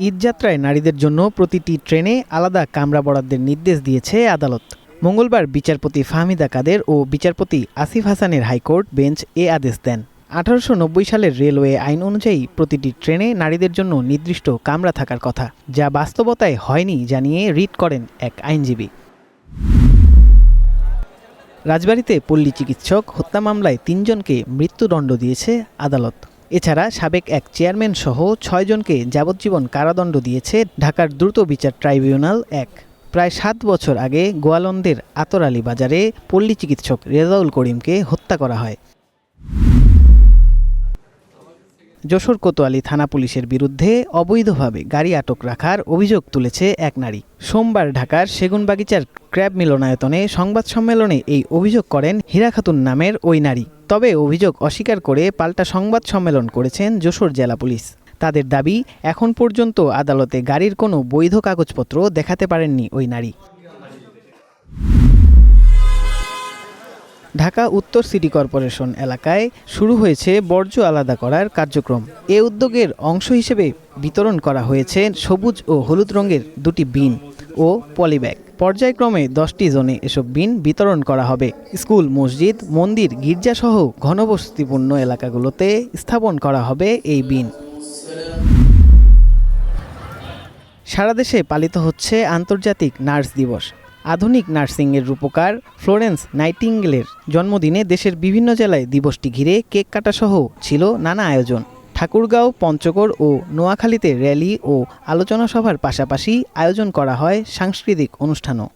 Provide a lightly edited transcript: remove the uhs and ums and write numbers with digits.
ঈদযাত্রায় নারীদের জন্য প্রতিটি ট্রেনে আলাদা কামরা বরাদ্দের নির্দেশ দিয়েছে আদালত। মঙ্গলবার বিচারপতি ফাহমিদা কাদের ও বিচারপতি আসিফ হাসানের হাইকোর্ট বেঞ্চ এ আদেশ দেন। 1890 সালের রেলওয়ে আইন অনুযায়ী প্রতিটি ট্রেনে নারীদের জন্য নির্দিষ্ট কামরা থাকার কথা, যা বাস্তবতায় হয়নি জানিয়ে রিট করেন এক আইনজীবী। রাজবাড়ীতে পল্লী চিকিৎসক হত্যা মামলায় 3 জনকে মৃত্যুদণ্ড দিয়েছে আদালত। এছাড়া সাবেক এক চেয়ারম্যান সহ 6 জনকে যাবজ্জীবন কারাদণ্ড দিয়েছে ঢাকার দ্রুত বিচার ট্রাইব্যুনাল 1। প্রায় 7 বছর আগে গোয়ালন্দের আতরালী বাজারে পল্লী চিকিৎসক রেজাউল করিমকে হত্যা করা হয়। যশোর কোতোয়ালি থানা পুলিশের বিরুদ্ধে অবৈধভাবে গাড়ি আটক রাখার অভিযোগ তুলেছে এক নারী। সোমবার ঢাকার সেগুনবাগিচার ক্র্যাব মিলনায়তনে সংবাদ সম্মেলনে এই অভিযোগ করেন হীরা খাতুন নামের ওই নারী। তবে অভিযোগ অস্বীকার করে পাল্টা সংবাদ সম্মেলন করেছেন যশোর জেলা পুলিশ। তাদের দাবি, এখন পর্যন্ত আদালতে গাড়ির কোনো বৈধ কাগজপত্র দেখাতে পারেননি ওই নারী। ঢাকা উত্তর সিটি কর্পোরেশন এলাকায় শুরু হয়েছে বর্জ্য আলাদা করার কার্যক্রম। এ উদ্যোগের অংশ হিসেবে বিতরণ করা হয়েছে সবুজ ও হলুদ রঙের 2টি বিন ও পলিব্যাগ। পর্যায়ক্রমে 10টি জোনে এসব বিন বিতরণ করা হবে। স্কুল, মসজিদ, মন্দির, গির্জাসহ ঘনবসতিপূর্ণ এলাকাগুলোতে স্থাপন করা হবে এই বিন। সারা দেশে পালিত হচ্ছে আন্তর্জাতিক নার্স দিবস। আধুনিক নার্সিংয়ের রূপকার ফ্লোরেন্স নাইটিঙ্গেলের জন্মদিনে দেশের বিভিন্ন জেলায় দিবসটি ঘিরে কেক কাটাসহ ছিল নানা আয়োজন। ঠাকুরগাঁও, পঞ্চগড় ও নোয়াখালীতে র্যালি ও আলোচনা সভার পাশাপাশি আয়োজন করা হয় সাংস্কৃতিক অনুষ্ঠানও।